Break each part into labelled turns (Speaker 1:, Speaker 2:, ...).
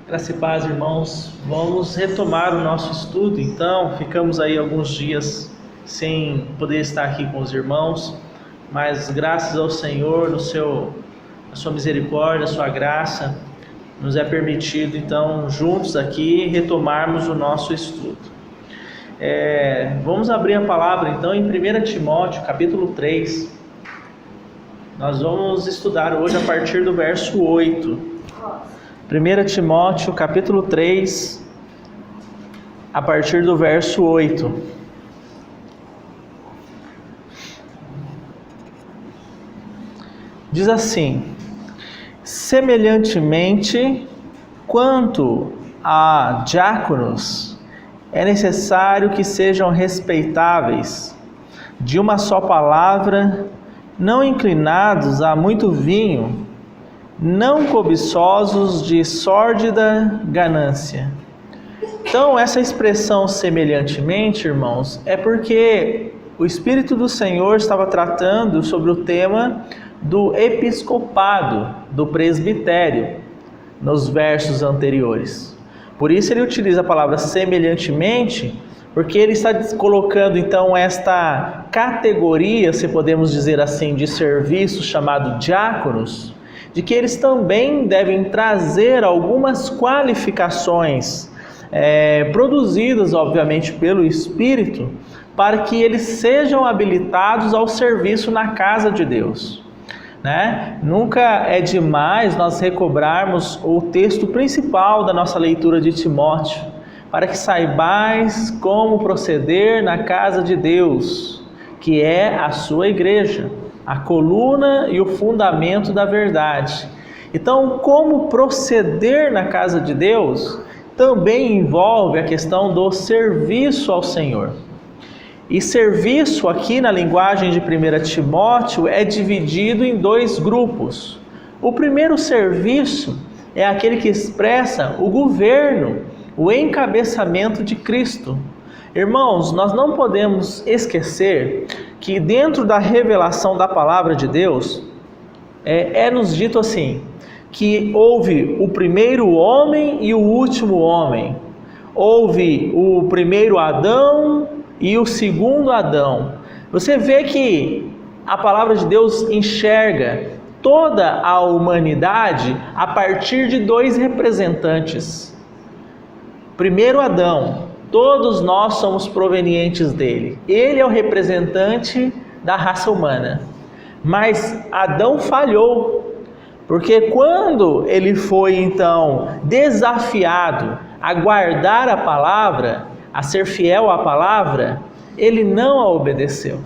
Speaker 1: Graça e paz, irmãos. Vamos retomar o nosso estudo. Então, ficamos aí alguns dias sem poder estar aqui com os irmãos, mas graças ao Senhor, a sua misericórdia, a sua graça, nos é permitido, então, juntos aqui, retomarmos o nosso estudo. Vamos abrir a palavra, então, em 1 Timóteo, capítulo 3. Nós vamos estudar hoje a partir do verso 8. 1 Timóteo, capítulo 3, a partir do verso 8. Diz assim: semelhantemente, quanto a diáconos, é necessário que sejam respeitáveis, de uma só palavra, não inclinados a muito vinho, não cobiçosos de sórdida ganância. Então, essa expressão semelhantemente, irmãos, é porque o Espírito do Senhor estava tratando sobre o tema do episcopado, do presbitério, nos versos anteriores. Por isso ele utiliza a palavra semelhantemente, porque ele está colocando então esta categoria, se podemos dizer assim, de serviço chamado diáconos, de que eles também devem trazer algumas qualificações produzidas, obviamente, pelo Espírito, para que eles sejam habilitados ao serviço na casa de Deus. Nunca é demais nós recobrarmos o texto principal da nossa leitura de Timóteo, para que saibais como proceder na casa de Deus, que é a sua igreja, a coluna e o fundamento da verdade. Então, como proceder na casa de Deus também envolve a questão do serviço ao Senhor. E serviço aqui na linguagem de 1 Timóteo é dividido em dois grupos. O primeiro serviço é aquele que expressa o governo, o encabeçamento de Cristo. Irmãos, nós não podemos esquecer que dentro da revelação da palavra de Deus, nos dito assim, que houve o primeiro homem e o último homem. Houve o primeiro Adão e o segundo Adão. Você vê que a palavra de Deus enxerga toda a humanidade a partir de dois representantes. Primeiro Adão, todos nós somos provenientes dele. Ele é o representante da raça humana. Mas Adão falhou, porque quando ele foi então desafiado a guardar a palavra, a ser fiel à palavra, ele não a obedeceu.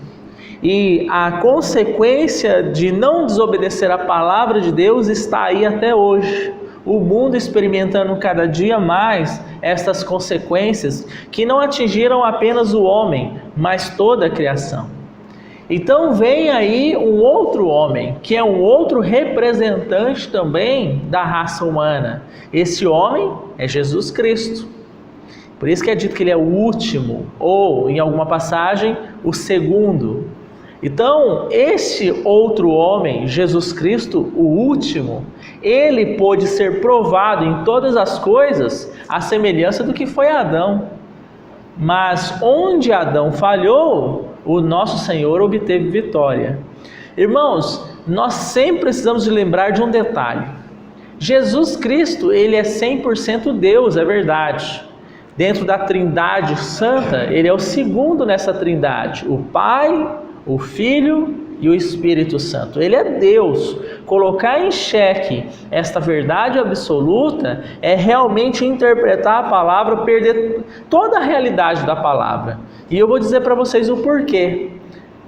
Speaker 1: E a consequência de não desobedecer a palavra de Deus está aí até hoje. O mundo experimentando cada dia mais estas consequências que não atingiram apenas o homem, mas toda a criação. Então vem aí um outro homem, que é um outro representante também da raça humana. Esse homem é Jesus Cristo. Por isso que é dito que ele é o último, ou em alguma passagem, o segundo. Então, este outro homem, Jesus Cristo, o último, ele pôde ser provado em todas as coisas à semelhança do que foi Adão. Mas onde Adão falhou, o nosso Senhor obteve vitória. Irmãos, nós sempre precisamos de lembrar de um detalhe. Jesus Cristo, ele é 100% Deus, é verdade. Dentro da Trindade Santa, ele é o segundo nessa Trindade, o Pai, o Filho e o Espírito Santo. Ele é Deus. Colocar em xeque esta verdade absoluta é realmente interpretar a palavra, perder toda a realidade da palavra. E eu vou dizer para vocês o porquê.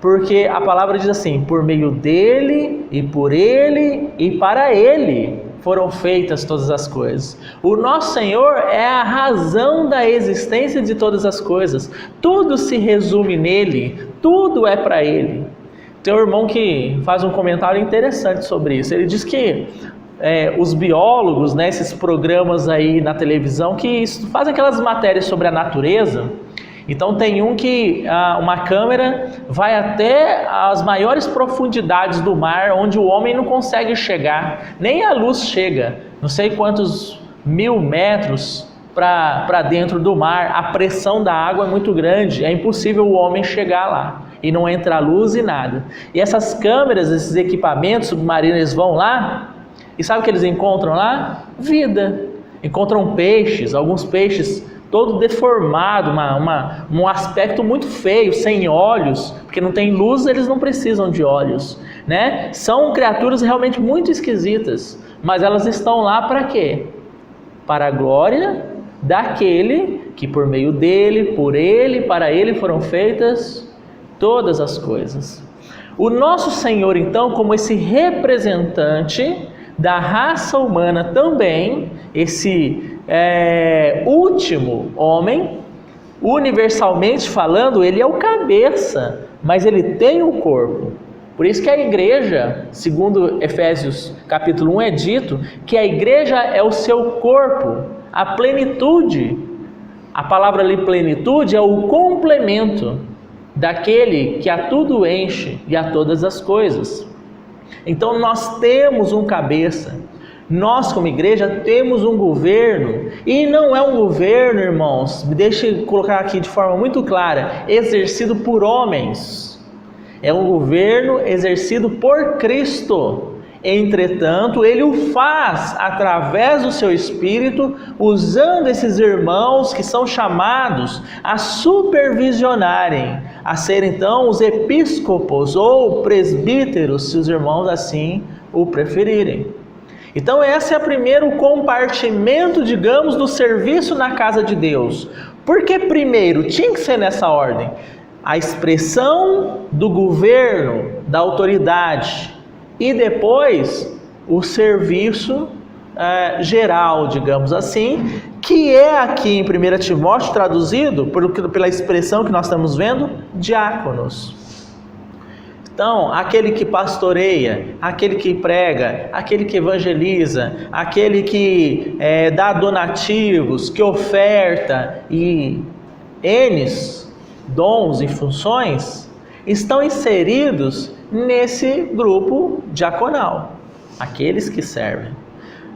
Speaker 1: Porque a palavra diz assim: por meio dele, e por ele, e para ele foram feitas todas as coisas. O nosso Senhor é a razão da existência de todas as coisas. Tudo se resume nele, tudo é para ele. Tem um irmão que faz um comentário interessante sobre isso. Ele diz que os biólogos, esses programas aí na televisão que fazem aquelas matérias sobre a natureza, então tem um que uma câmera vai até as maiores profundidades do mar, onde o homem não consegue chegar, nem a luz chega, não sei quantos 1000 metros para dentro do mar, a pressão da água é muito grande, é impossível o homem chegar lá, e não entra luz e nada. E essas câmeras, esses equipamentos submarinos, eles vão lá, e sabe o que eles encontram lá? Vida. Encontram peixes, alguns peixes todo deformado, um aspecto muito feio, sem olhos, porque não tem luz, eles não precisam de olhos, né? São criaturas realmente muito esquisitas, mas elas estão lá para quê? Para a glória daquele que por meio dele, por ele, para ele foram feitas todas as coisas. O nosso Senhor, então, como esse representante da raça humana também, esse último homem, universalmente falando, ele é o cabeça, mas ele tem um corpo. Por isso que a igreja, segundo Efésios capítulo 1, é dito que a igreja é o seu corpo, a plenitude. A palavra ali plenitude é o complemento daquele que a tudo enche e a todas as coisas. Então nós temos um cabeça, nós como igreja temos um governo, e não é um governo, irmãos, deixa eu colocar aqui de forma muito clara, exercido por homens, é um governo exercido por Cristo. Entretanto, ele o faz através do seu Espírito, usando esses irmãos que são chamados a supervisionarem, a serem então os episcopos ou presbíteros, se os irmãos assim o preferirem. Então esse é o primeiro compartimento, digamos, do serviço na casa de Deus. Porque primeiro tinha que ser nessa ordem a expressão do governo, da autoridade, e depois o serviço geral, digamos assim, que é aqui em 1 Timóteo traduzido, pela expressão que nós estamos vendo, diáconos. Então, aquele que pastoreia, aquele que prega, aquele que evangeliza, aquele que dá donativos, que oferta e N dons e funções, estão inseridos nesse grupo diaconal, aqueles que servem.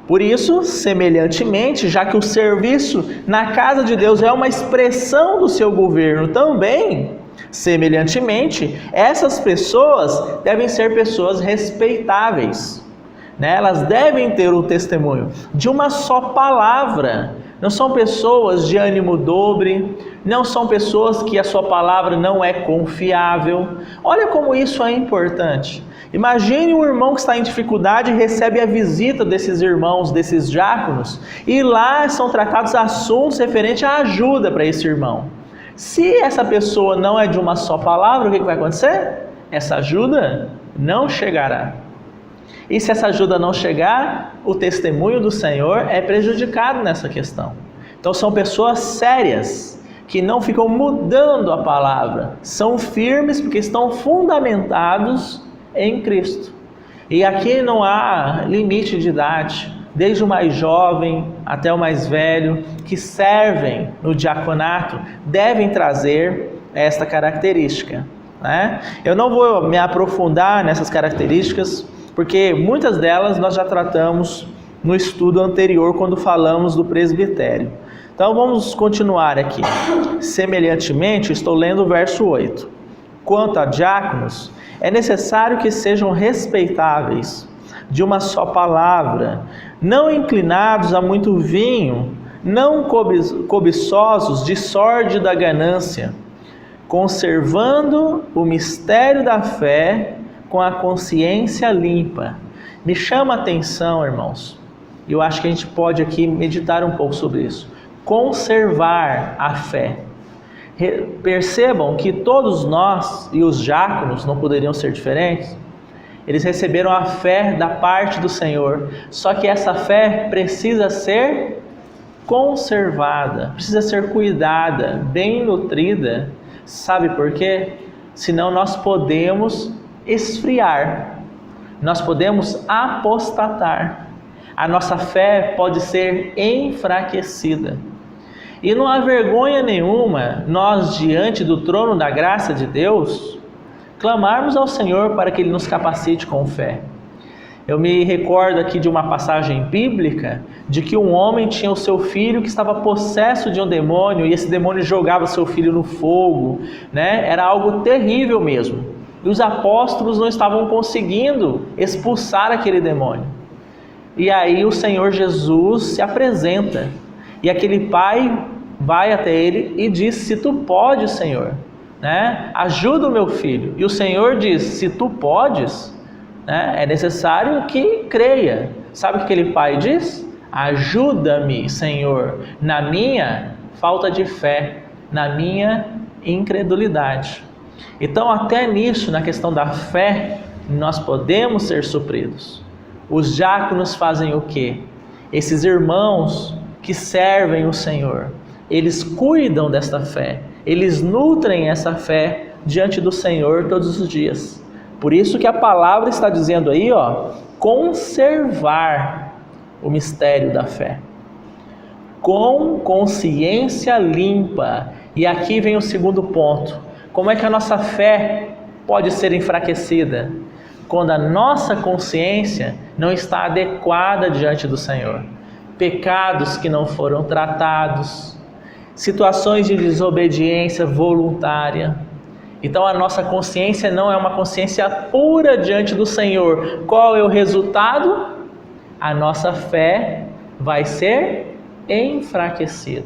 Speaker 1: Por isso, semelhantemente, já que o serviço na casa de Deus é uma expressão do seu governo também, semelhantemente, essas pessoas devem ser pessoas respeitáveis, né? Elas devem ter o testemunho de uma só palavra. Não são pessoas de ânimo dobre, não são pessoas que a sua palavra não é confiável. Olha como isso é importante. Imagine um irmão que está em dificuldade e recebe a visita desses irmãos, desses diáconos, e lá são tratados assuntos referentes à ajuda para esse irmão. Se essa pessoa não é de uma só palavra, o que vai acontecer? Essa ajuda não chegará. E se essa ajuda não chegar, o testemunho do Senhor é prejudicado nessa questão. Então são pessoas sérias, que não ficam mudando a palavra. São firmes porque estão fundamentados em Cristo. E aqui não há limite de idade. Desde o mais jovem até o mais velho, que servem no diaconato, devem trazer esta característica, né? Eu não vou me aprofundar nessas características, porque muitas delas nós já tratamos no estudo anterior, quando falamos do presbitério. Então vamos continuar aqui. Semelhantemente, estou lendo o verso 8. Quanto a diáconos, é necessário que sejam respeitáveis, de uma só palavra, não inclinados a muito vinho, não cobiçosos de sórdida ganância, conservando o mistério da fé com a consciência limpa. Me chama a atenção, irmãos, eu acho que a gente pode aqui meditar um pouco sobre isso. Conservar a fé. Percebam que todos nós, e os diáconos não poderiam ser diferentes, eles receberam a fé da parte do Senhor, só que essa fé precisa ser conservada, precisa ser cuidada, bem nutrida. Sabe por quê? Senão nós podemos esfriar, nós podemos apostatar, a nossa fé pode ser enfraquecida. E não há vergonha nenhuma nós, diante do trono da graça de Deus, clamarmos ao Senhor para que Ele nos capacite com fé. Eu me recordo aqui de uma passagem bíblica de que um homem tinha o seu filho que estava possesso de um demônio e esse demônio jogava seu filho no fogo, né? Era algo terrível mesmo. E os apóstolos não estavam conseguindo expulsar aquele demônio. E aí o Senhor Jesus se apresenta e aquele pai vai até ele e diz: se tu podes, Senhor, né? Ajuda o meu filho. E o Senhor diz: se tu podes, né? É necessário que creia. Sabe o que aquele pai diz? Ajuda-me, Senhor, na minha falta de fé, na minha incredulidade. Então, até nisso, na questão da fé, nós podemos ser supridos. Os diáconos fazem o quê? Esses irmãos que servem o Senhor, eles cuidam desta fé, eles nutrem essa fé diante do Senhor todos os dias. Por isso que a palavra está dizendo aí, conservar o mistério da fé. Com consciência limpa. E aqui vem o segundo ponto. Como é que a nossa fé pode ser enfraquecida? Quando a nossa consciência não está adequada diante do Senhor. Pecados que não foram tratados, situações de desobediência voluntária. Então a nossa consciência não é uma consciência pura diante do Senhor. Qual é o resultado? A nossa fé vai ser enfraquecida.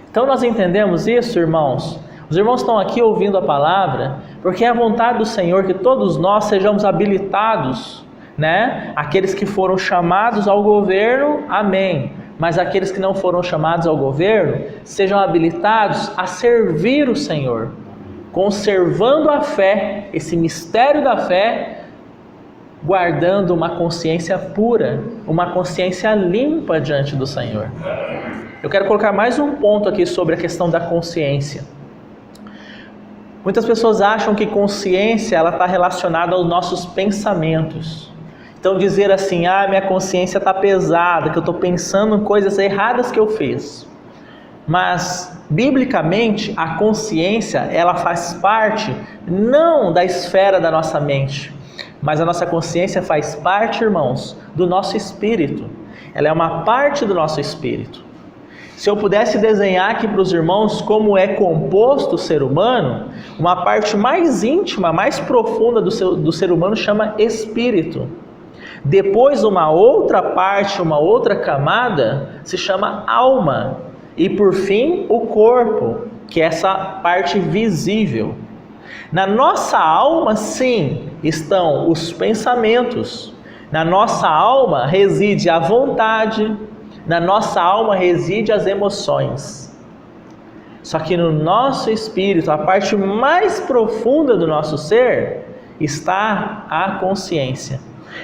Speaker 1: Então nós entendemos isso, irmãos? Os irmãos estão aqui ouvindo a palavra porque é a vontade do Senhor que todos nós sejamos habilitados, né? Aqueles que foram chamados ao governo, amém. Mas aqueles que não foram chamados ao governo, sejam habilitados a servir o Senhor, conservando a fé, esse mistério da fé, guardando uma consciência pura, uma consciência limpa diante do Senhor. Eu quero colocar mais um ponto aqui sobre a questão da consciência. Muitas pessoas acham que consciência ela está relacionada aos nossos pensamentos. Então dizer assim, minha consciência está pesada, que eu estou pensando em coisas erradas que eu fiz. Mas, biblicamente, a consciência, ela faz parte, não da esfera da nossa mente, mas a nossa consciência faz parte, irmãos, do nosso espírito. Ela é uma parte do nosso espírito. Se eu pudesse desenhar aqui para os irmãos como é composto o ser humano, uma parte mais íntima, mais profunda do ser humano chama espírito. Depois uma outra parte, uma outra camada, se chama alma. E por fim, o corpo, que é essa parte visível. Na nossa alma, sim, estão os pensamentos. Na nossa alma reside a vontade. Na nossa alma reside as emoções. Só que no nosso espírito, a parte mais profunda do nosso ser, está a consciência.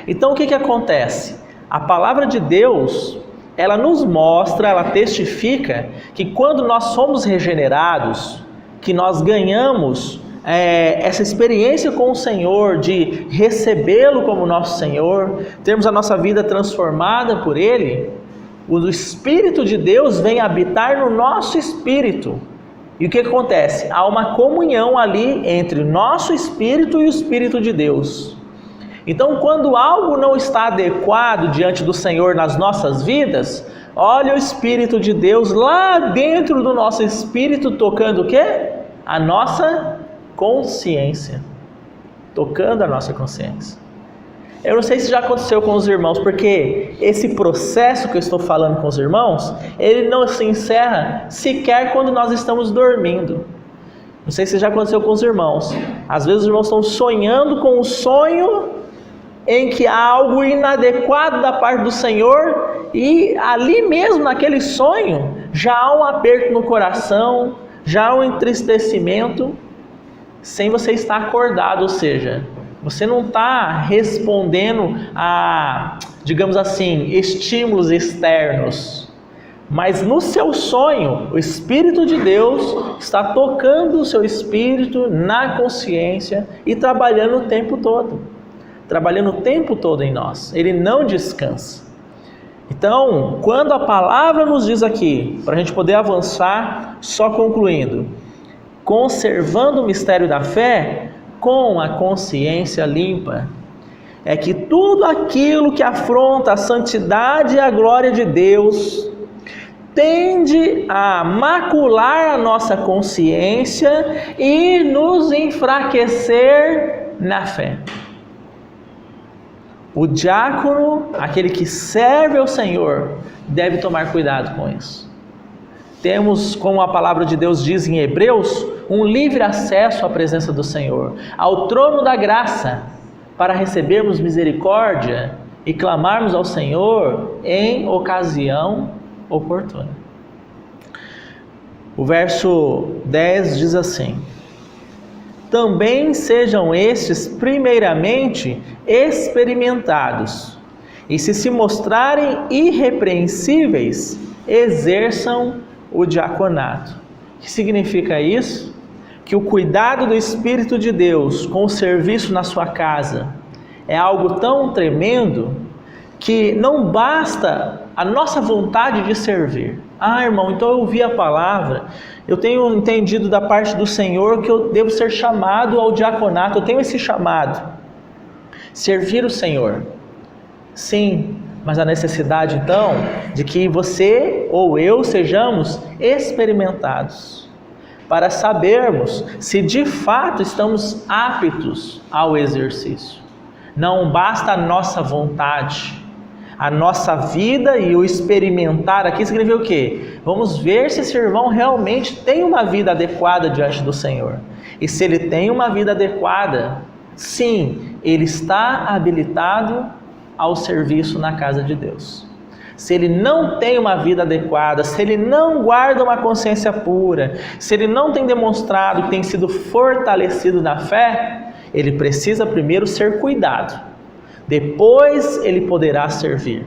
Speaker 1: Então o que acontece? A palavra de Deus, ela nos mostra, ela testifica que quando nós somos regenerados, que nós ganhamos essa experiência com o Senhor, de recebê-lo como nosso Senhor, termos a nossa vida transformada por Ele, o Espírito de Deus vem habitar no nosso espírito. E o que acontece? Há uma comunhão ali entre o nosso espírito e o Espírito de Deus. Então, quando algo não está adequado diante do Senhor nas nossas vidas, olha o Espírito de Deus lá dentro do nosso espírito tocando o quê? A nossa consciência. Tocando a nossa consciência. Eu não sei se já aconteceu com os irmãos, porque esse processo que eu estou falando com os irmãos, ele não se encerra sequer quando nós estamos dormindo. Não sei se já aconteceu com os irmãos. Às vezes os irmãos estão sonhando com um sonho em que há algo inadequado da parte do Senhor e ali mesmo naquele sonho já há um aperto no coração, já há um entristecimento sem você estar acordado, ou seja, você não está respondendo a, digamos assim, estímulos externos, mas no seu sonho o Espírito de Deus está tocando o seu espírito na consciência e trabalhando o tempo todo em nós. Ele não descansa. Então, quando a palavra nos diz aqui, para a gente poder avançar, só concluindo, conservando o mistério da fé com a consciência limpa. é que tudo aquilo que afronta a santidade e a glória de Deus tende a macular a nossa consciência e nos enfraquecer na fé. O diácono, aquele que serve ao Senhor, deve tomar cuidado com isso. Temos, como a palavra de Deus diz em Hebreus, um livre acesso à presença do Senhor, ao trono da graça, para recebermos misericórdia e clamarmos ao Senhor em ocasião oportuna. O verso 10 diz assim: também sejam estes primeiramente experimentados, e se mostrarem irrepreensíveis, exerçam o diaconato. O que significa isso? Que o cuidado do Espírito de Deus com o serviço na sua casa é algo tão tremendo que não basta a nossa vontade de servir. Irmão, então eu ouvi a palavra, eu tenho entendido da parte do Senhor que eu devo ser chamado ao diaconato, eu tenho esse chamado, servir o Senhor. Sim, mas a necessidade então de que você ou eu sejamos experimentados, para sabermos se de fato estamos aptos ao exercício. Não basta a nossa vontade, a nossa vida e o experimentar aqui significa o quê? Vamos ver se esse irmão realmente tem uma vida adequada diante do Senhor. E se ele tem uma vida adequada, sim, ele está habilitado ao serviço na casa de Deus. Se ele não tem uma vida adequada, se ele não guarda uma consciência pura, se ele não tem demonstrado que tem sido fortalecido na fé, ele precisa primeiro ser cuidado. Depois ele poderá servir.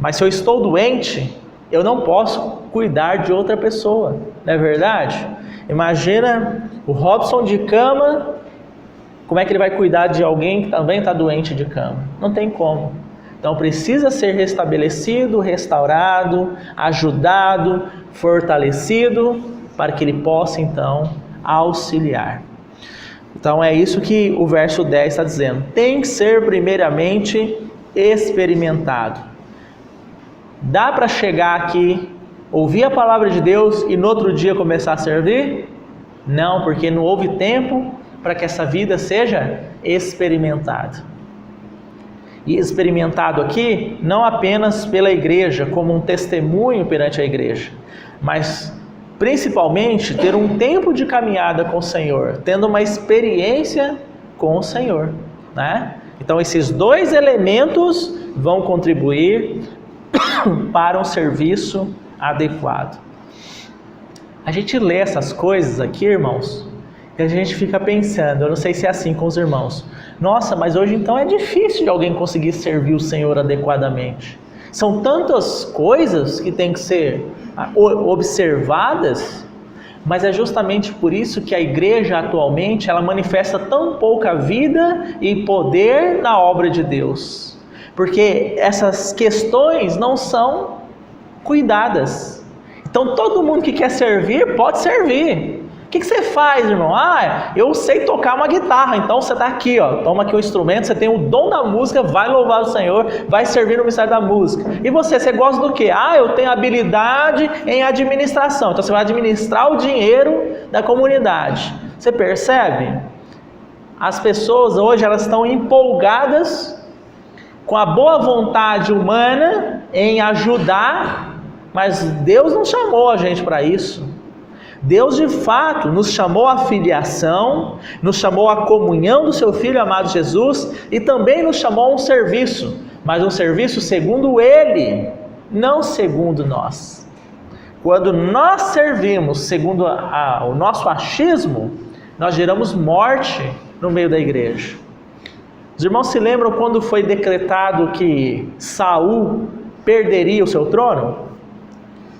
Speaker 1: Mas se eu estou doente, eu não posso cuidar de outra pessoa, não é verdade? Imagina o Robson de cama, como é que ele vai cuidar de alguém que também está doente de cama? Não tem como. Então precisa ser restabelecido, restaurado, ajudado, fortalecido, para que ele possa então auxiliar. Então é isso que o verso 10 está dizendo. Tem que ser primeiramente experimentado. Dá para chegar aqui, ouvir a palavra de Deus e no outro dia começar a servir? Não, porque não houve tempo para que essa vida seja experimentada. E experimentado aqui, não apenas pela igreja, como um testemunho perante a igreja, mas principalmente ter um tempo de caminhada com o Senhor, tendo uma experiência com o Senhor, né? Então esses dois elementos vão contribuir para um serviço adequado. A gente lê essas coisas aqui, irmãos, e a gente fica pensando, eu não sei se é assim com os irmãos, nossa, mas hoje então é difícil de alguém conseguir servir o Senhor adequadamente. São tantas coisas que têm que ser observadas, mas é justamente por isso que a igreja atualmente ela manifesta tão pouca vida e poder na obra de Deus, porque essas questões não são cuidadas. Então todo mundo que quer servir pode servir. O que você faz, irmão? Eu sei tocar uma guitarra, então você está aqui, toma aqui o instrumento, você tem o dom da música, vai louvar o Senhor, vai servir no ministério da música. E você gosta do quê? Eu tenho habilidade em administração, então você vai administrar o dinheiro da comunidade. Você percebe? As pessoas hoje elas estão empolgadas com a boa vontade humana em ajudar, mas Deus não chamou a gente para isso. Deus de fato nos chamou à filiação, nos chamou à comunhão do seu Filho amado Jesus e também nos chamou a um serviço, mas um serviço segundo Ele, não segundo nós. Quando nós servimos segundo o nosso achismo, nós geramos morte no meio da igreja. Os irmãos se lembram quando foi decretado que Saul perderia o seu trono?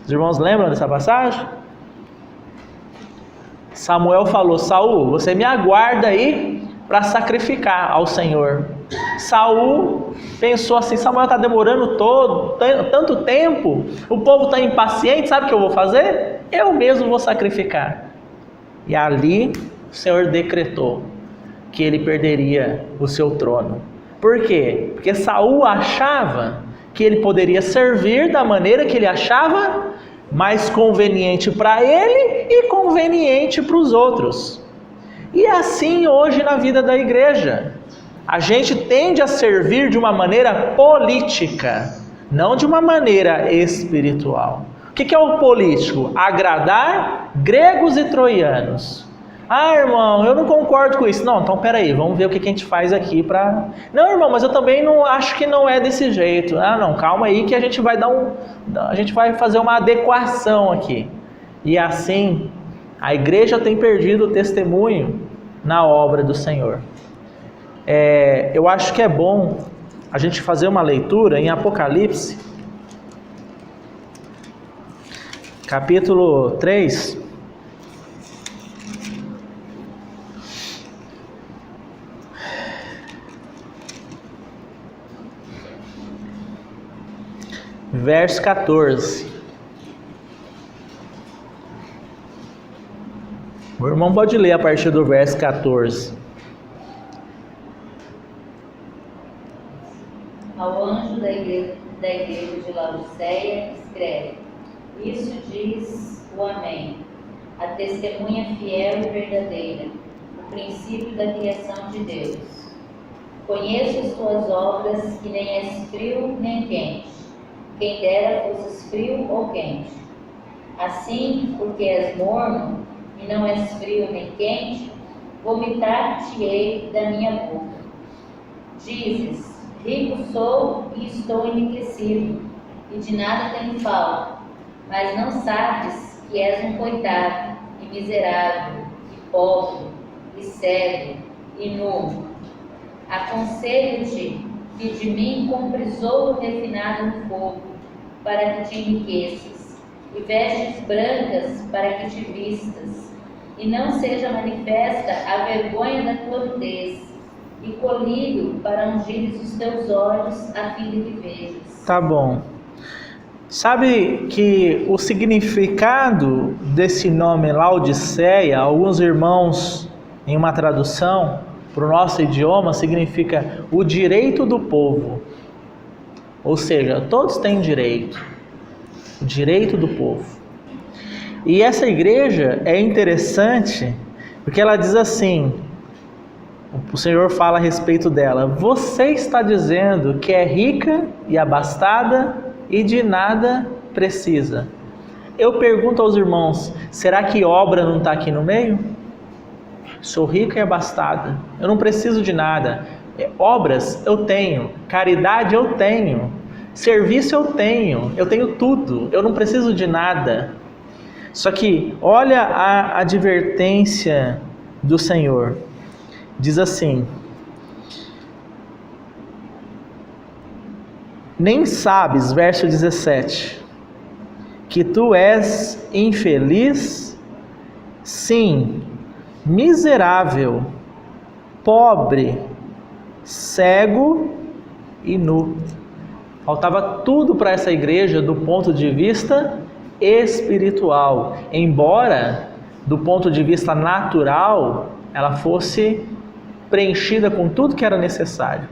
Speaker 1: Os irmãos lembram dessa passagem? Samuel falou: Saul, você me aguarda aí para sacrificar ao Senhor. Saul pensou assim: Samuel está demorando tanto tempo, o povo está impaciente, sabe o que eu vou fazer? Eu mesmo vou sacrificar. E ali o Senhor decretou que ele perderia o seu trono. Por quê? Porque Saul achava que ele poderia servir da maneira que ele achava mais conveniente para ele e conveniente para os outros. E assim hoje na vida da igreja. A gente tende a servir de uma maneira política, não de uma maneira espiritual. O que é o político? Agradar gregos e troianos. Ah, irmão, eu não concordo com isso. Não, então peraí, vamos ver o que a gente faz aqui para... Não, irmão, mas eu também não acho que não é desse jeito. Ah, não, calma aí que a gente vai a gente vai fazer uma adequação aqui. E assim, a igreja tem perdido o testemunho na obra do Senhor. Eu acho que é bom a gente fazer uma leitura em Apocalipse, capítulo 3, verso 14. O irmão pode ler a partir do verso 14.
Speaker 2: Ao anjo da igreja de Laodiceia escreve: Isso diz o Amém, a testemunha fiel e verdadeira, o princípio da criação de Deus. Conheço as tuas obras, que nem és frio nem quente. Quem dera fosses frio ou quente. Assim, porque és morno e não és frio nem quente, vomitar-te-ei da minha boca. Dizes: rico sou e estou enriquecido, e de nada tenho falta, mas não sabes que és um coitado, e miserável, e pobre, e cego, e nu. Aconselho-te que de mim compres ouro refinado no fogo, para que te enriqueças, e vestes brancas para que te vistas, e não seja manifesta a vergonha da tua nudez, e colírio para ungires os teus olhos, a fim de que vejas.
Speaker 1: Tá bom. Sabe que o significado desse nome Laodiceia, alguns irmãos, em uma tradução para o nosso idioma, significa o direito do povo. Ou seja, todos têm direito. O direito do povo. E essa igreja é interessante porque ela diz assim, o Senhor fala a respeito dela: você está dizendo que é rica e abastada e de nada precisa. Eu pergunto aos irmãos, será que obra não está aqui no meio? Sou rica e abastada, eu não preciso de nada. Obras eu tenho, caridade eu tenho, serviço eu tenho tudo, eu não preciso de nada. Só que olha a advertência do Senhor. Diz assim: nem sabes, verso 17, que tu és infeliz, sim, miserável, pobre, cego e nu. Faltava tudo para essa igreja do ponto de vista espiritual, embora do ponto de vista natural ela fosse preenchida com tudo que era necessário.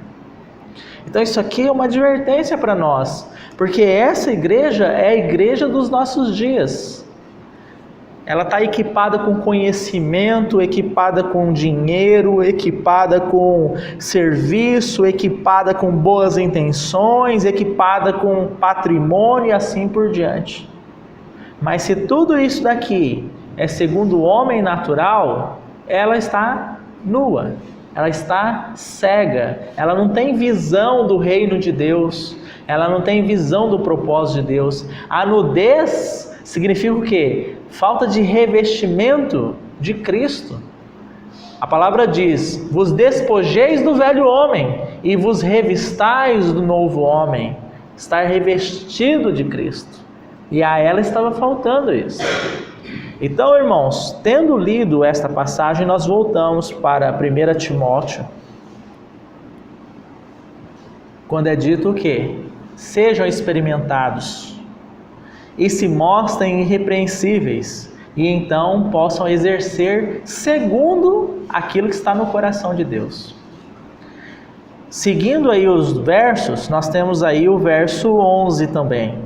Speaker 1: Então isso aqui é uma advertência para nós, porque essa igreja é a igreja dos nossos dias. Ela está equipada com conhecimento, equipada com dinheiro, equipada com serviço, equipada com boas intenções, equipada com patrimônio e assim por diante. Mas se tudo isso daqui é segundo o homem natural, ela está nua, ela está cega, ela não tem visão do reino de Deus, ela não tem visão do propósito de Deus. A nudez significa o quê? Falta de revestimento de Cristo. A palavra diz: vos despojeis do velho homem e vos revistais do novo homem. Estar revestido de Cristo. E a ela estava faltando isso. Então, irmãos, tendo lido esta passagem, nós voltamos para 1 Timóteo, quando é dito o quê? Sejam experimentados e se mostrem irrepreensíveis, e então possam exercer segundo aquilo que está no coração de Deus. Seguindo aí os versos, nós temos aí o verso 11 também.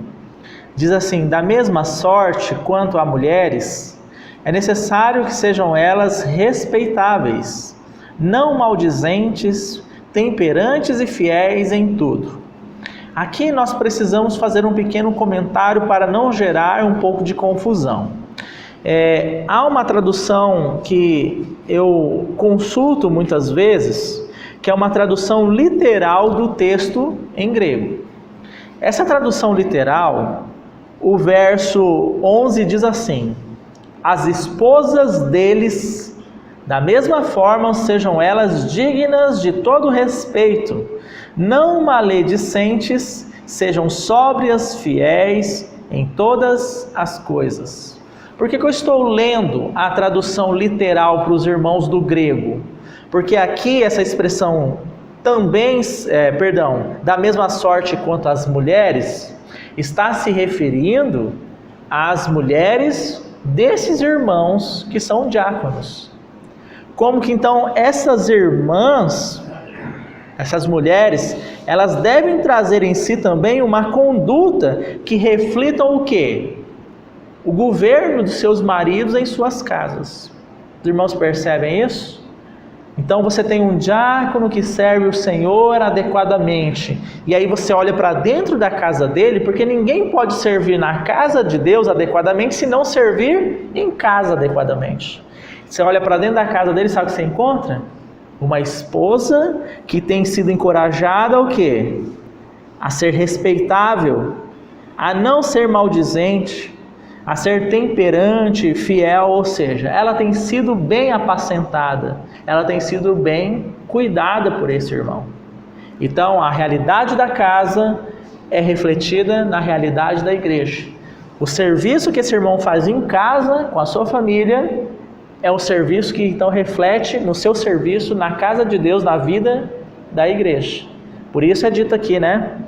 Speaker 1: Diz assim: da mesma sorte quanto a mulheres, é necessário que sejam elas respeitáveis, não maldizentes, temperantes e fiéis em tudo. Aqui nós precisamos fazer um pequeno comentário para não gerar um pouco de confusão. Há uma tradução que eu consulto muitas vezes, que é uma tradução literal do texto em grego. Essa tradução literal, o verso 11 diz assim: as esposas deles, da mesma forma, sejam elas dignas de todo respeito, não maledicentes, sejam sóbrias, fiéis em todas as coisas. Por que eu estou lendo a tradução literal para os irmãos do grego? Porque aqui essa expressão também, da mesma sorte quanto as mulheres, está se referindo às mulheres desses irmãos que são diáconos. Como que então essas irmãs, essas mulheres, elas devem trazer em si também uma conduta que reflitam o quê? O governo dos seus maridos em suas casas. Os irmãos percebem isso? Então você tem um diácono que serve o Senhor adequadamente, e aí você olha para dentro da casa dele, porque ninguém pode servir na casa de Deus adequadamente se não servir em casa adequadamente. Você olha para dentro da casa dele, sabe o que você encontra? Uma esposa que tem sido encorajada ao quê? A ser respeitável, a não ser maldizente, a ser temperante, fiel, ou seja, ela tem sido bem apacentada, ela tem sido bem cuidada por esse irmão. Então, a realidade da casa é refletida na realidade da igreja. O serviço que esse irmão faz em casa, com a sua família, é o serviço que então reflete no seu serviço na casa de Deus, na vida da igreja. Por isso é dito aqui, né?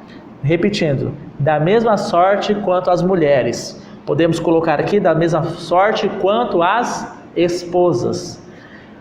Speaker 1: Repetindo, da mesma sorte quanto as mulheres. Podemos colocar aqui da mesma sorte quanto as esposas.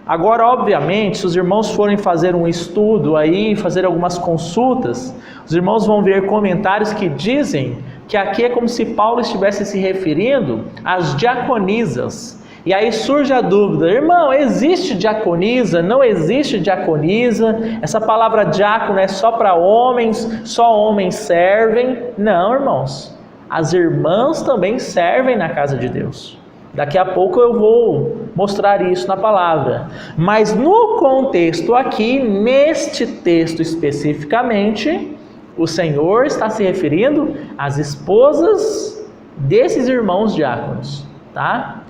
Speaker 1: Agora, obviamente, se os irmãos forem fazer um estudo aí, fazer algumas consultas, os irmãos vão ver comentários que dizem que aqui é como se Paulo estivesse se referindo às diaconisas. E aí surge a dúvida: irmão, existe diaconisa? Não existe diaconisa? Essa palavra diácono é só para homens? Só homens servem? Não, irmãos. As irmãs também servem na casa de Deus. Daqui a pouco eu vou mostrar isso na palavra. Mas no contexto aqui, neste texto especificamente, o Senhor está se referindo às esposas desses irmãos diáconos, tá?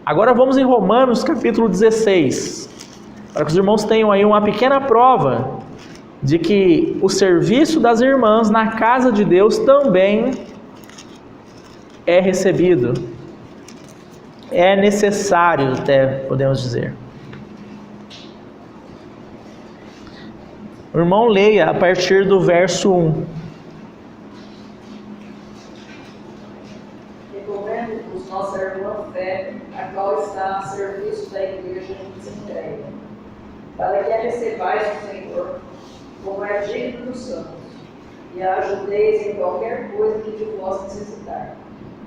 Speaker 1: Agora vamos em Romanos capítulo 16, para que os irmãos tenham aí uma pequena prova de que o serviço das irmãs na casa de Deus também é recebido, é necessário, até podemos dizer. O irmão leia a partir do verso 1.
Speaker 3: Recomendo-vos nossa irmã Fé, a qual está a serviço da igreja em Cencreia, para que a recebais do Senhor, como é digno dos santos, e a ajudeis em qualquer coisa que de vós necessitar,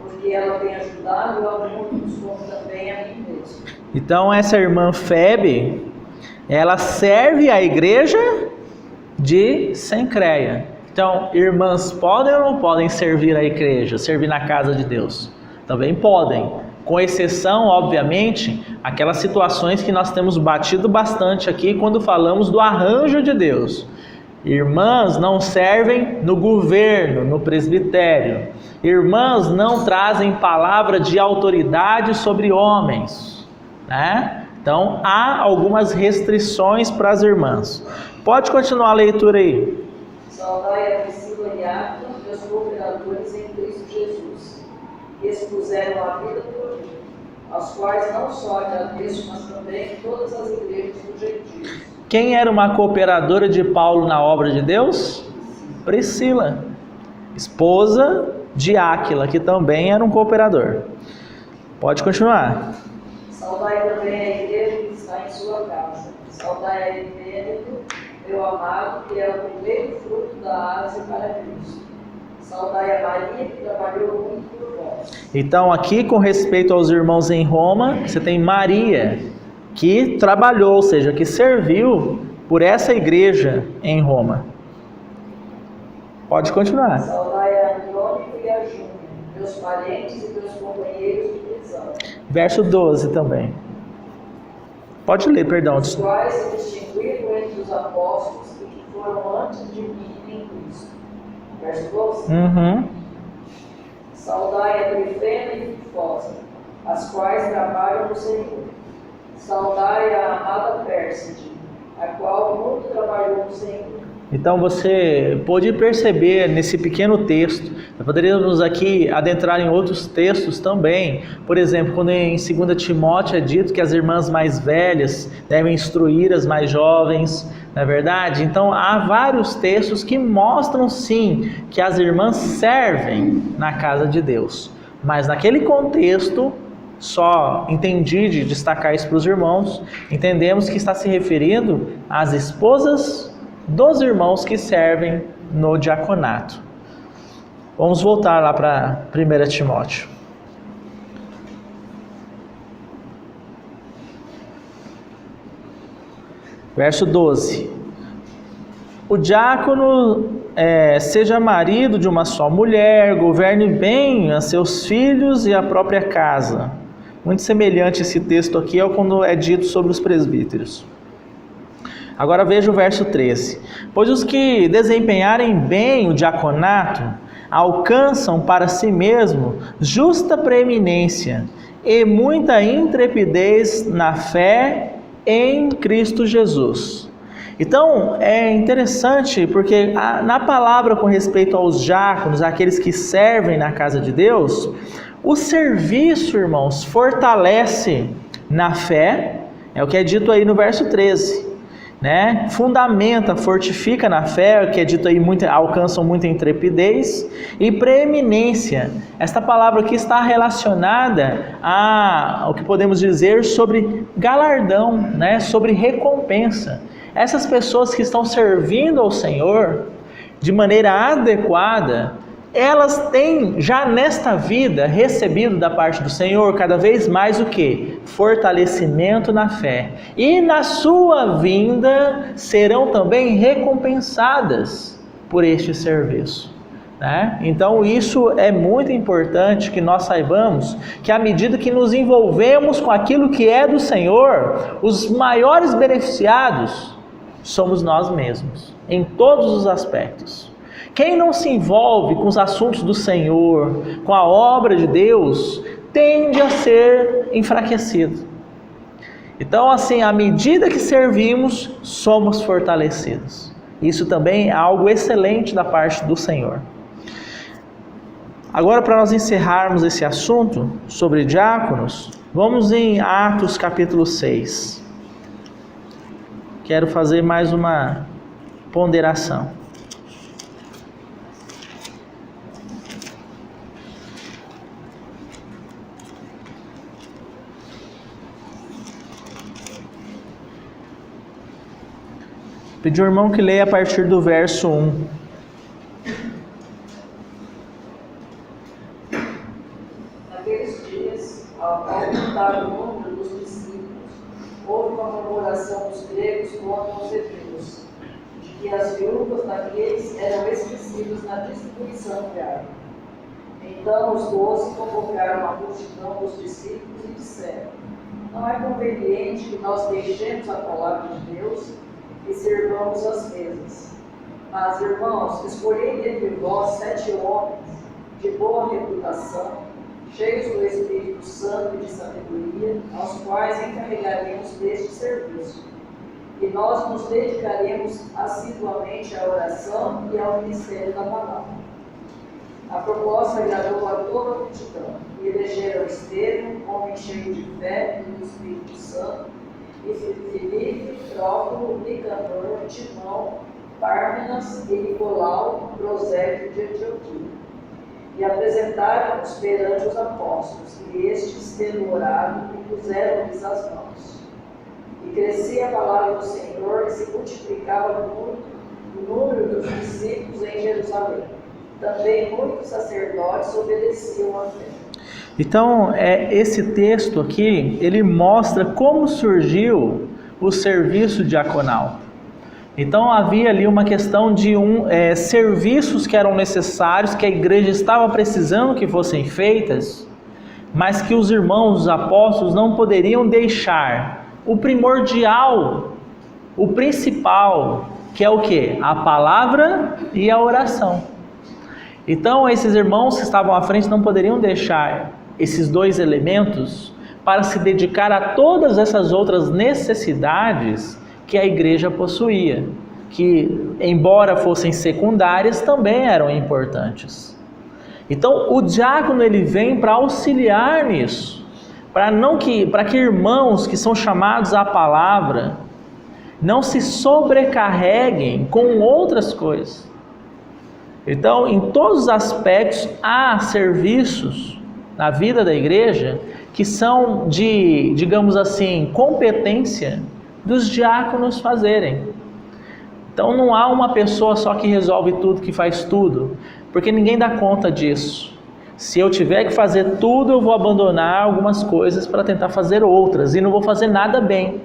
Speaker 3: porque ela tem ajudado a muitos, como também a mim mesmo.
Speaker 1: Então essa irmã Febe, ela serve a igreja de Cencreia. Então, irmãs podem ou não podem servir a igreja, servir na casa de Deus? Também podem, com exceção, obviamente, aquelas situações que nós temos batido bastante aqui quando falamos do arranjo de Deus. Irmãs não servem no governo, no presbitério. Irmãs não trazem palavra de autoridade sobre homens, né? Então, há algumas restrições para as irmãs. Pode continuar a leitura aí.
Speaker 3: Saudai a Priscila e Áquila, meus cooperadores em Cristo Jesus, que expuseram a vida por mim, aos quais não só agradeço, mas também todas as igrejas dos gentios.
Speaker 1: Quem era uma cooperadora de Paulo na obra de Deus? Priscila, esposa de Áquila, que também era um cooperador. Pode continuar.
Speaker 3: Saudai também a igreja que está em sua casa. Saudai a Epíneto, meu amado, que é o primeiro fruto da asa para Cristo. Saudai a Maria, que trabalhou muito por vós.
Speaker 1: Então, aqui com respeito aos irmãos em Roma, você tem Maria, que trabalhou, ou seja, que serviu por essa igreja em Roma. Pode continuar.
Speaker 3: Saudai a Andrônico e a Júnia, meus parentes e meus companheiros de prisão.
Speaker 1: Verso 12 também. Pode ler, perdão.
Speaker 3: Os quais se distinguiram entre os apóstolos e que foram antes de mim em Cristo. Verso 12. Saudai a Trifena e Trifosa, as quais trabalham no Senhor. Saudai a amada Pérside, a qual muito trabalhou no Senhor.
Speaker 1: Então você pode perceber nesse pequeno texto, poderíamos aqui adentrar em outros textos também. Por exemplo, quando em 2 Timóteo é dito que as irmãs mais velhas devem instruir as mais jovens, não é verdade? Então há vários textos que mostram sim que as irmãs servem na casa de Deus. Mas naquele contexto, só entendi de destacar isso para os irmãos, entendemos que está se referindo às esposas dos irmãos que servem no diaconato. Vamos voltar lá para 1 Timóteo. Verso 12. O diácono seja marido de uma só mulher, governe bem a seus filhos e a própria casa. Muito semelhante esse texto aqui ao quando é dito sobre os presbíteros. Agora veja o verso 13. Pois os que desempenharem bem o diaconato alcançam para si mesmo justa preeminência e muita intrepidez na fé em Cristo Jesus. Então é interessante porque na palavra com respeito aos diáconos, aqueles que servem na casa de Deus, o serviço, irmãos, fortalece na fé, é o que é dito aí no verso 13. Fundamenta, fortifica na fé, o que é dito aí, alcançam muita intrepidez e preeminência. Esta palavra aqui está relacionada ao que podemos dizer sobre galardão, sobre recompensa. Essas pessoas que estão servindo ao Senhor de maneira adequada, elas têm já nesta vida recebido da parte do Senhor cada vez mais o que? Fortalecimento na fé. E na sua vinda serão também recompensadas por este serviço. Então isso é muito importante que nós saibamos que à medida que nos envolvemos com aquilo que é do Senhor, os maiores beneficiados somos nós mesmos, em todos os aspectos. Quem não se envolve com os assuntos do Senhor, com a obra de Deus, tende a ser enfraquecido. Então, assim, à medida que servimos, somos fortalecidos. Isso também é algo excelente da parte do Senhor. Agora, para nós encerrarmos esse assunto sobre diáconos, vamos em Atos capítulo 6. Quero fazer mais uma ponderação. Pedi ao irmão que leia a partir do verso 1.
Speaker 3: Naqueles dias, ao aumentar o número dos discípulos, houve uma murmuração dos gregos contra os hebreus, de que as viúvas daqueles eram esquecidas na distribuição diária. Então os 12 convocaram a multidão dos discípulos e disseram: não é conveniente que nós deixemos a palavra de Deus e servamos as mesas. Mas, irmãos, escolhei dentre vós 7 homens de boa reputação, cheios do Espírito Santo e de sabedoria, aos quais encarregaremos deste serviço. E nós nos dedicaremos assiduamente à oração e ao ministério da palavra. A proposta agradou a toda a multidão, e elegeram Estevão, homem cheio de fé e do Espírito Santo, e Filipe, Trófimo, Nicanor, Timão, Pármenas e Nicolau, prosélito de Antioquia. E apresentaram-os perante os apóstolos, e estes, tendo orado, impuseram-lhes as mãos. E crescia a palavra do Senhor e se multiplicava muito o número dos discípulos em Jerusalém. Também muitos sacerdotes obedeciam à fé.
Speaker 1: Então, esse texto aqui, ele mostra como surgiu o serviço diaconal. Então, havia ali uma questão de serviços que eram necessários, que a igreja estava precisando que fossem feitas, mas que os irmãos, os apóstolos, não poderiam deixar o primordial, o principal, que é o quê? A palavra e a oração. Então, esses irmãos que estavam à frente não poderiam deixar esses dois elementos para se dedicar a todas essas outras necessidades que a igreja possuía, que, embora fossem secundárias, também eram importantes. Então, o diácono ele vem para auxiliar nisso, para que irmãos que são chamados à palavra não se sobrecarreguem com outras coisas. Então, em todos os aspectos, há serviços na vida da igreja que são de, digamos assim, competência dos diáconos fazerem. Então, não há uma pessoa só que resolve tudo, que faz tudo, porque ninguém dá conta disso. Se eu tiver que fazer tudo, eu vou abandonar algumas coisas para tentar fazer outras, e não vou fazer nada bem.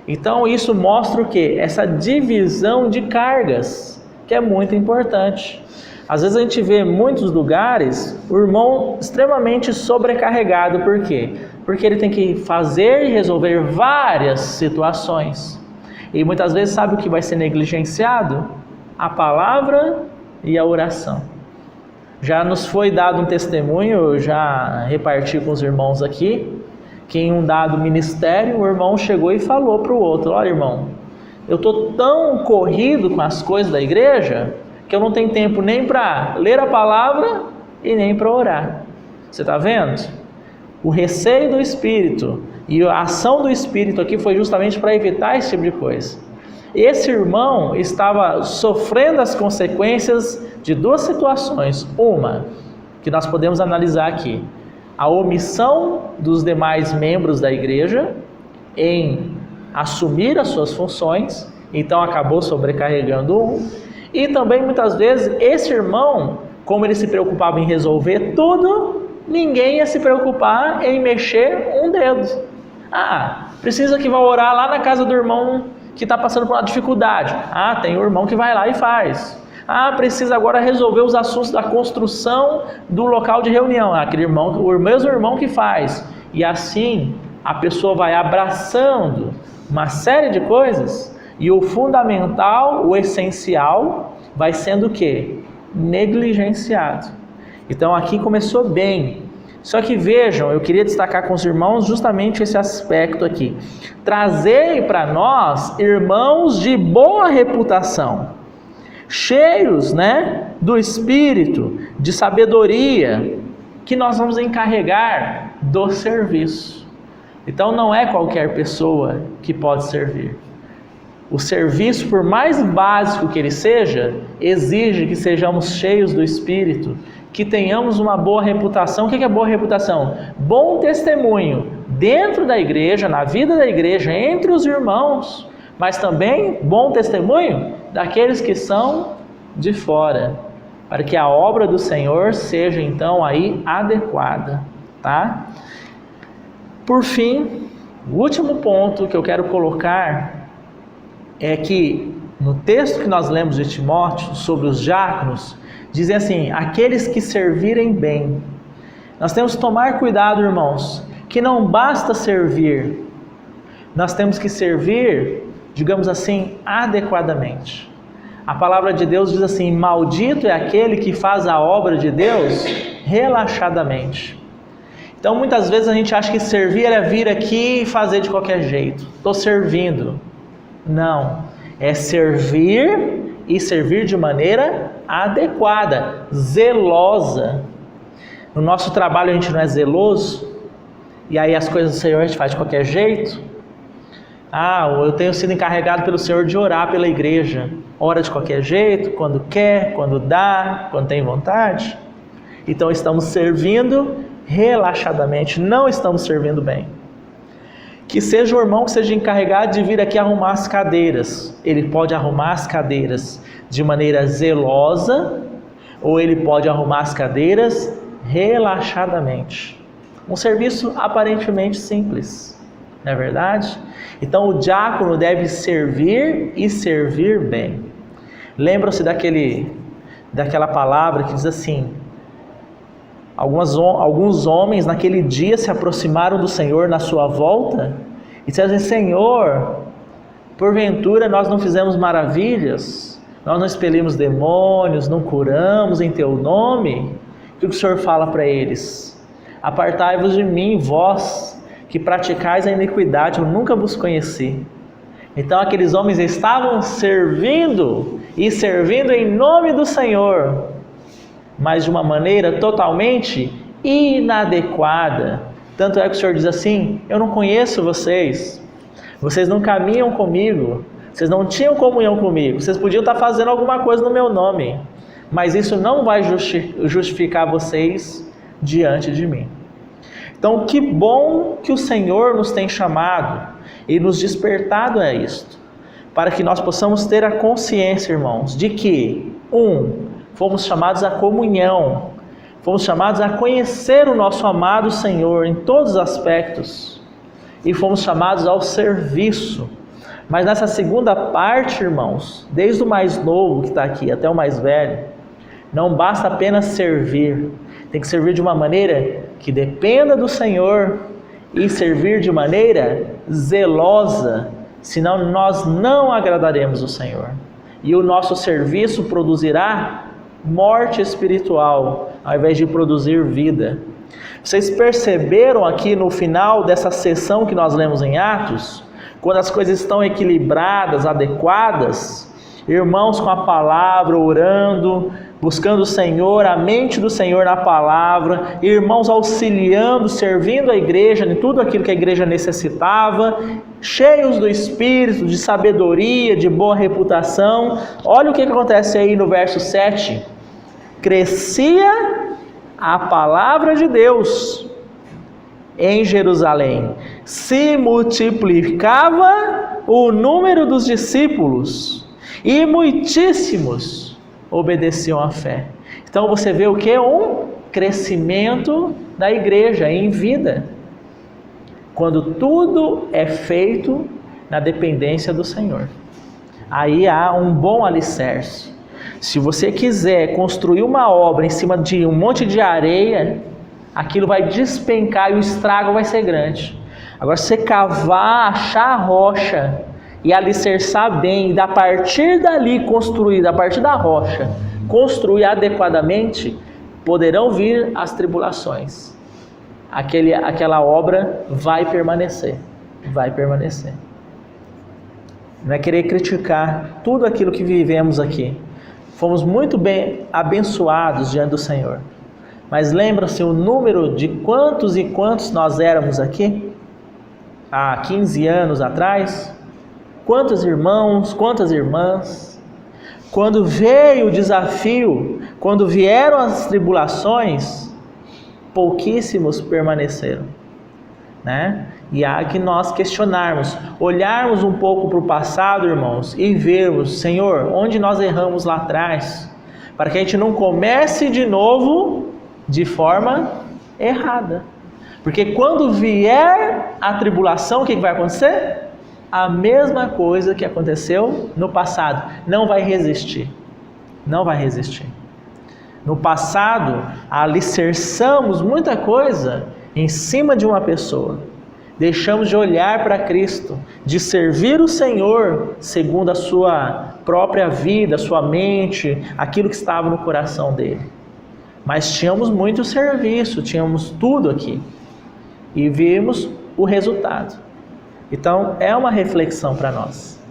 Speaker 1: Então, isso mostra o quê? Essa divisão de cargas, que é muito importante. Às vezes a gente vê em muitos lugares o irmão extremamente sobrecarregado. Por quê? Porque ele tem que fazer e resolver várias situações. E muitas vezes sabe o que vai ser negligenciado? A palavra e a oração. Já nos foi dado um testemunho, eu já reparti com os irmãos aqui, que em um dado ministério o irmão chegou e falou para o outro: olha, irmão, eu estou tão corrido com as coisas da igreja que eu não tenho tempo nem para ler a palavra e nem para orar. Você está vendo? O receio do Espírito e a ação do Espírito aqui foi justamente para evitar esse tipo de coisa. Esse irmão estava sofrendo as consequências de duas situações. Uma, que nós podemos analisar aqui: a omissão dos demais membros da igreja em assumir as suas funções, então acabou sobrecarregando um. E também muitas vezes esse irmão, como ele se preocupava em resolver tudo, ninguém ia se preocupar em mexer um dedo. Precisa que vá orar lá na casa do irmão que está passando por uma dificuldade. Tem o irmão que vai lá e faz. Precisa agora resolver os assuntos da construção do local de reunião. Aquele irmão, o mesmo irmão que faz. E assim a pessoa vai abraçando uma série de coisas, e o fundamental, o essencial, vai sendo o quê? Negligenciado. Então aqui começou bem. Só que vejam, eu queria destacar com os irmãos justamente esse aspecto aqui. Trazei para nós irmãos de boa reputação, cheios, do Espírito, de sabedoria, que nós vamos encarregar do serviço. Então não é qualquer pessoa que pode servir. O serviço, por mais básico que ele seja, exige que sejamos cheios do Espírito, que tenhamos uma boa reputação. O que é boa reputação? Bom testemunho dentro da igreja, na vida da igreja, entre os irmãos, mas também bom testemunho daqueles que são de fora, para que a obra do Senhor seja então aí adequada, tá? Por fim, o último ponto que eu quero colocar é que no texto que nós lemos de Timóteo sobre os diáconos, dizem assim: aqueles que servirem bem. Nós temos que tomar cuidado, irmãos, que não basta servir, nós temos que servir, digamos assim, adequadamente. A palavra de Deus diz assim: maldito é aquele que faz a obra de Deus relaxadamente. Então muitas vezes a gente acha que servir é vir aqui e fazer de qualquer jeito. Estou servindo. Não, é servir e servir de maneira adequada, zelosa. No nosso trabalho a gente não é zeloso, e aí as coisas do Senhor a gente faz de qualquer jeito. Eu tenho sido encarregado pelo Senhor de orar pela igreja. Ora de qualquer jeito, quando quer, quando dá, quando tem vontade. Então estamos servindo relaxadamente, não estamos servindo bem. que seja o irmão que seja encarregado de vir aqui arrumar as cadeiras. Ele pode arrumar as cadeiras de maneira zelosa, ou ele pode arrumar as cadeiras relaxadamente. Um serviço aparentemente simples, não é verdade? Então o diácono deve servir e servir bem. Lembram-se daquela palavra que diz assim: alguns homens naquele dia se aproximaram do Senhor na sua volta e disseram assim: Senhor, porventura nós não fizemos maravilhas, nós não expelimos demônios, não curamos em teu nome? O que o Senhor fala para eles? Apartai-vos de mim, vós que praticais a iniquidade, eu nunca vos conheci. Então aqueles homens estavam servindo e servindo em nome do Senhor, mas de uma maneira totalmente inadequada. Tanto é que o Senhor diz assim: eu não conheço vocês, vocês não caminham comigo, vocês não tinham comunhão comigo, vocês podiam estar fazendo alguma coisa no meu nome, mas isso não vai justificar vocês diante de mim. Então, que bom que o Senhor nos tem chamado e nos despertado a isto, para que nós possamos ter a consciência, irmãos, de que, fomos chamados à comunhão, fomos chamados a conhecer o nosso amado Senhor em todos os aspectos, e fomos chamados ao serviço. Mas nessa segunda parte, irmãos, desde o mais novo que está aqui até o mais velho, não basta apenas servir, tem que servir de uma maneira que dependa do Senhor e servir de maneira zelosa, senão nós não agradaremos o Senhor. E o nosso serviço produzirá morte espiritual, ao invés de produzir vida. Vocês perceberam aqui no final dessa sessão que nós lemos em Atos, quando as coisas estão equilibradas, adequadas, irmãos com a palavra, orando, buscando o Senhor, a mente do Senhor na palavra, irmãos auxiliando, servindo a igreja em tudo aquilo que a igreja necessitava, cheios do Espírito, de sabedoria, de boa reputação. Olha o que acontece aí no verso 7. Crescia a palavra de Deus em Jerusalém, se multiplicava o número dos discípulos, e muitíssimos obedeciam à fé. Então você vê o que? Um crescimento da igreja em vida, quando tudo é feito na dependência do Senhor. Aí há um bom alicerce. Se você quiser construir uma obra em cima de um monte de areia, aquilo vai despencar e o estrago vai ser grande. Agora, se você cavar, achar a rocha e alicerçar bem, e a partir dali construir, a partir da rocha, construir adequadamente, poderão vir as tribulações. Aquela obra vai permanecer. Vai permanecer. Não é querer criticar tudo aquilo que vivemos aqui. Fomos muito bem abençoados diante do Senhor. Mas lembra-se o número de quantos e quantos nós éramos aqui? Há 15 anos atrás? Quantos irmãos, quantas irmãs? Quando veio o desafio, quando vieram as tribulações, pouquíssimos permaneceram, né? E há que nós questionarmos, olharmos um pouco para o passado, irmãos, e vermos, Senhor, onde nós erramos lá atrás, para que a gente não comece de novo de forma errada. Porque quando vier a tribulação, o que vai acontecer? A mesma coisa que aconteceu no passado. Não vai resistir. Não vai resistir. No passado, alicerçamos muita coisa em cima de uma pessoa. Deixamos de olhar para Cristo, de servir o Senhor segundo a sua própria vida, a sua mente, aquilo que estava no coração dele. Mas tínhamos muito serviço, tínhamos tudo aqui. E vimos o resultado. Então, é uma reflexão para nós.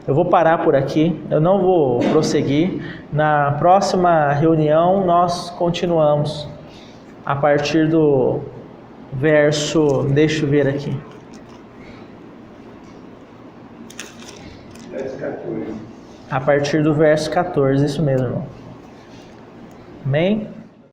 Speaker 1: Eu vou parar por aqui, eu não vou prosseguir. Na próxima reunião, nós continuamos a partir do verso, deixa eu ver aqui.
Speaker 4: Verso 14.
Speaker 1: A partir do verso 14, isso mesmo, irmão. Amém?